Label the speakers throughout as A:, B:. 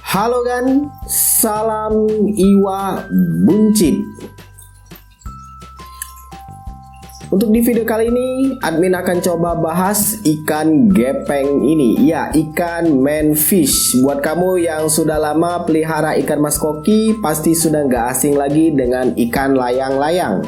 A: Halo kan, salam Iwa Buncit. Untuk di video kali ini, admin akan coba bahas ikan gepeng ini. Ya, ikan manfish. Buat kamu yang sudah lama pelihara ikan mas koki, pasti sudah nggak asing lagi dengan ikan layang-layang.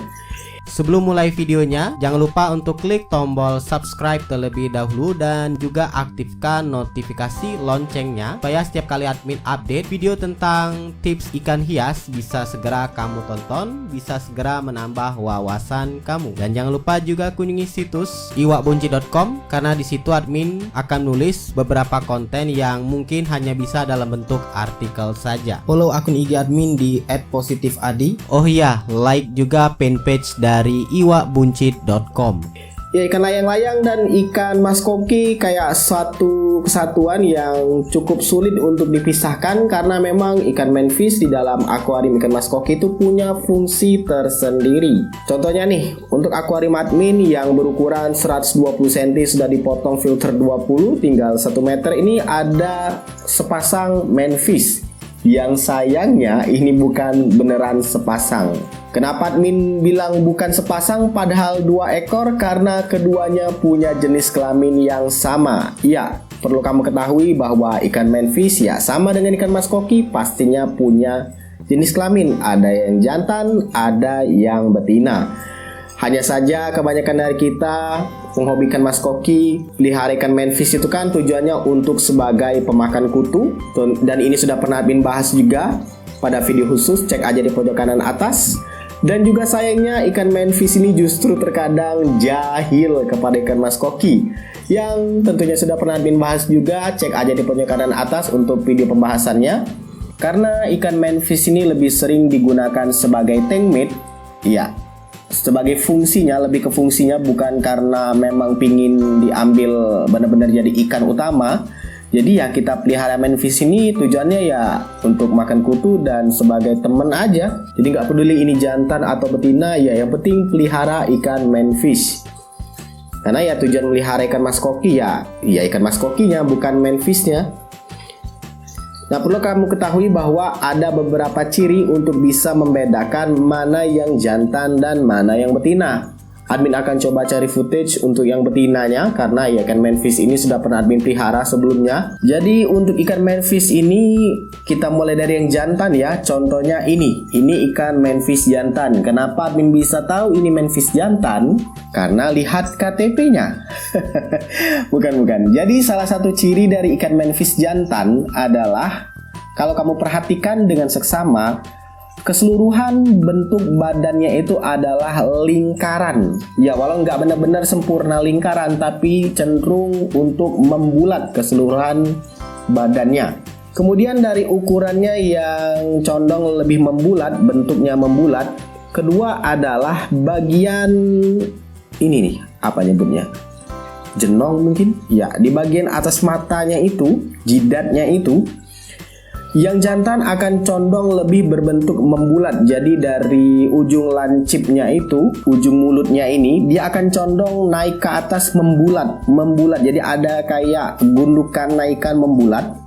B: Sebelum mulai videonya, jangan lupa untuk klik tombol subscribe terlebih dahulu dan juga aktifkan notifikasi loncengnya supaya setiap kali admin update video tentang tips ikan hias bisa segera kamu tonton, bisa segera menambah wawasan kamu. Dan jangan lupa juga kunjungi situs iwabunci.com karena di situ admin akan nulis beberapa konten yang mungkin hanya bisa dalam bentuk artikel saja. Follow akun IG admin di @positifadi. Oh iya, like juga fanpage dari iwabunci.com.
A: Ya, ikan layang-layang dan ikan mas koki kayak satu kesatuan yang cukup sulit untuk dipisahkan karena memang ikan manfish di dalam akuarium ikan mas koki itu punya fungsi tersendiri. Contohnya nih, untuk akuarium admin yang berukuran 120 cm sudah dipotong filter 20 tinggal 1 meter, ini ada sepasang manfish. Yang sayangnya ini bukan beneran sepasang. Kenapa admin bilang bukan sepasang padahal 2 ekor? Karena keduanya punya jenis kelamin yang sama. Ya, perlu kamu ketahui bahwa ikan manfish ya sama dengan ikan mas koki pastinya punya jenis kelamin. Ada yang jantan, ada yang betina. Hanya saja kebanyakan dari kita penghobi ikan mas koki, pelihara ikan manfish itu kan tujuannya untuk sebagai pemakan kutu. Dan ini sudah pernah admin bahas juga pada video khusus, cek aja di pojok kanan atas. Dan juga sayangnya ikan manfish ini justru terkadang jahil kepada ikan mas koki, yang tentunya sudah pernah admin bahas juga, cek aja di pojok kanan atas untuk video pembahasannya. Karena ikan manfish ini lebih sering digunakan sebagai tank meat, ya, sebagai fungsinya, lebih ke fungsinya bukan karena memang pingin diambil benar-benar jadi ikan utama. Jadi ya kita pelihara manfish ini tujuannya ya untuk makan kutu dan sebagai temen aja. Jadi nggak peduli ini jantan atau betina, ya yang penting pelihara ikan manfish. Karena ya tujuan melihara ikan mas koki ya ikan mas kokinya bukan manfishnya. Nah, perlu kamu ketahui bahwa ada beberapa ciri untuk bisa membedakan mana yang jantan dan mana yang betina. Admin akan coba cari footage untuk yang betinanya karena ya ikan manfish ini sudah pernah admin pelihara sebelumnya. Jadi untuk ikan manfish ini kita mulai dari yang jantan ya. Contohnya ini ikan manfish jantan. Kenapa admin bisa tahu ini manfish jantan? Karena lihat KTP-nya. Bukan. Jadi salah satu ciri dari ikan manfish jantan adalah kalau kamu perhatikan dengan seksama, keseluruhan bentuk badannya itu adalah lingkaran. Ya, walau nggak benar-benar sempurna lingkaran, tapi cenderung untuk membulat keseluruhan badannya. Kemudian dari ukurannya yang condong lebih membulat, bentuknya membulat. Kedua adalah bagian ini nih, apa nyebutnya? Jenong mungkin? Ya, di bagian atas matanya itu, jidatnya itu, yang jantan akan condong lebih berbentuk membulat. Jadi dari ujung lancipnya itu, ujung mulutnya ini, dia akan condong naik ke atas membulat. Jadi ada kayak gundukan naikan membulat.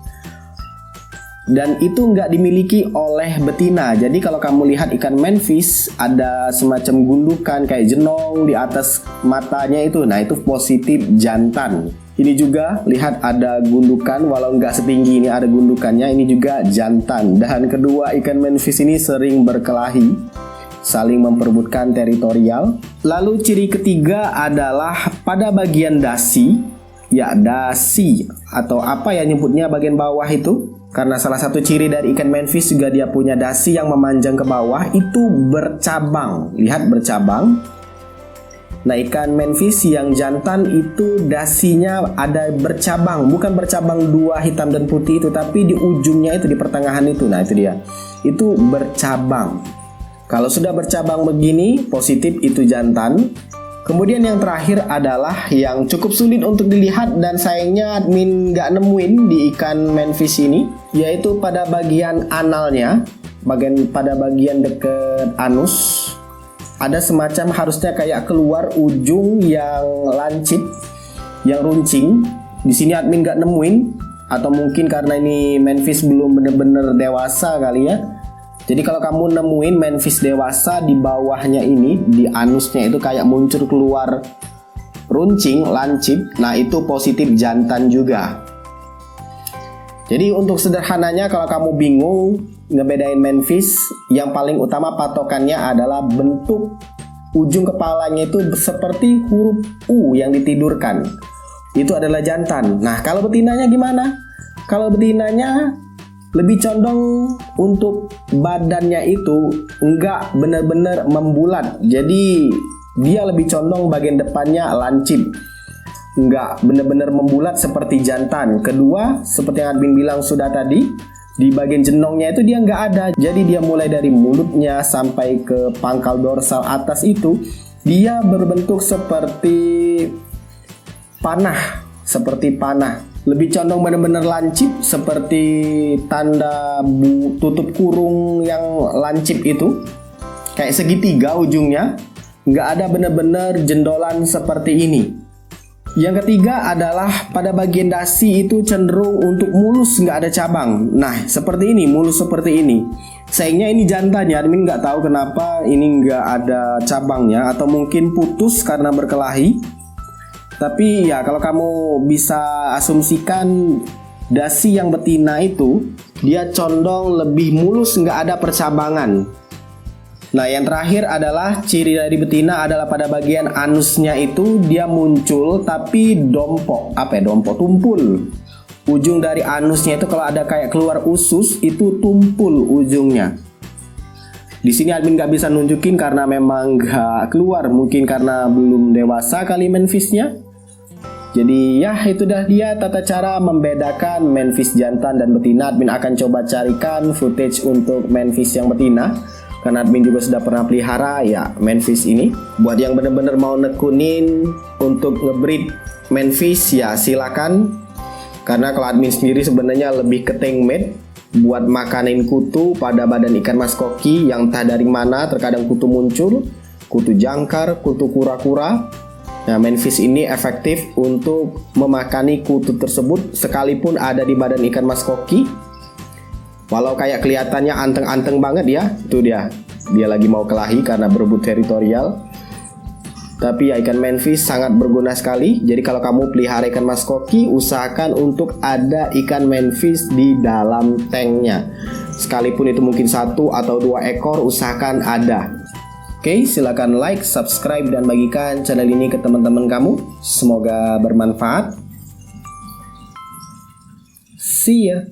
A: Dan itu nggak dimiliki oleh betina. Jadi kalau kamu lihat ikan manfish, ada semacam gundukan kayak jenong di atas matanya itu. Nah, itu positif jantan. Ini juga lihat ada gundukan, walau nggak setinggi ini ada gundukannya, ini juga jantan. Dan kedua ikan manfish ini sering berkelahi, saling memperebutkan teritorial. Lalu ciri ketiga adalah pada bagian dasi, ya dasi atau apa ya nyebutnya bagian bawah itu. Karena salah satu ciri dari ikan manfish juga dia punya dasi yang memanjang ke bawah, itu bercabang. Lihat bercabang. Nah, ikan manfish yang jantan itu dasinya ada bercabang, bukan bercabang 2 hitam dan putih itu, tapi di ujungnya itu, di pertengahan itu. Nah, itu dia. Itu bercabang. Kalau sudah bercabang begini, positif itu jantan. Kemudian yang terakhir adalah yang cukup sulit untuk dilihat dan sayangnya admin nggak nemuin di ikan manfish ini, yaitu pada bagian analnya, pada bagian deket anus. Ada semacam harusnya kayak keluar ujung yang lancip, yang runcing. Di sini admin nggak nemuin. atau mungkin karena ini manfish belum benar-benar dewasa kali ya. Jadi kalau kamu nemuin manfish dewasa, di bawahnya ini, di anusnya itu kayak muncul keluar runcing, lancip, nah itu positif jantan juga. Jadi untuk sederhananya, kalau kamu bingung ngebedain manfish, yang paling utama patokannya adalah bentuk ujung kepalanya itu seperti huruf U yang ditidurkan. Itu adalah jantan. Nah, kalau betinanya gimana? Kalau betinanya lebih condong untuk badannya itu enggak benar-benar membulat. Jadi dia lebih condong bagian depannya lancip, enggak benar-benar membulat seperti jantan. Kedua, seperti yang admin bilang sudah tadi, di bagian jenongnya itu dia enggak ada. Jadi dia mulai dari mulutnya sampai ke pangkal dorsal atas itu dia berbentuk seperti panah, lebih condong benar-benar lancip, seperti tanda tutup kurung yang lancip itu, kayak segitiga ujungnya, nggak ada benar-benar jendolan seperti ini. Yang ketiga adalah pada bagian dasi itu cenderung untuk mulus, nggak ada cabang. Nah, seperti ini, mulus seperti ini. Sayangnya ini jantannya, admin nggak tahu kenapa ini nggak ada cabangnya, atau mungkin putus karena berkelahi. Tapi ya kalau kamu bisa asumsikan dasi yang betina itu dia condong lebih mulus, nggak ada percabangan. Nah, yang terakhir adalah ciri dari betina adalah pada bagian anusnya itu dia muncul tapi tumpul. Ujung dari anusnya itu kalau ada kayak keluar usus itu tumpul ujungnya. Di sini admin nggak bisa nunjukin karena memang nggak keluar, mungkin karena belum dewasa kali manfishnya. Jadi ya itu dah dia tata cara membedakan manfish jantan dan betina. Admin akan coba carikan footage untuk manfish yang betina, karena admin juga sudah pernah pelihara ya manfish ini. Buat yang bener-bener mau nekunin untuk ngebreed manfish ya silakan. Karena kalau admin sendiri sebenarnya lebih ke tank mate buat makanin kutu pada badan ikan mas koki yang entah dari mana. Terkadang kutu muncul, kutu jangkar, kutu kura-kura. Nah, manfish ini efektif untuk memakani kutu tersebut sekalipun ada di badan ikan mas koki. Walau kayak kelihatannya anteng-anteng banget ya, itu dia lagi mau kelahi karena berebut teritorial. Tapi ya ikan manfish sangat berguna sekali. Jadi kalau kamu pelihara ikan mas koki, usahakan untuk ada ikan manfish di dalam tanknya. Sekalipun itu mungkin 1 atau 2 ekor, usahakan ada. Oke, silakan like, subscribe, dan bagikan channel ini ke teman-teman kamu. Semoga bermanfaat. See ya.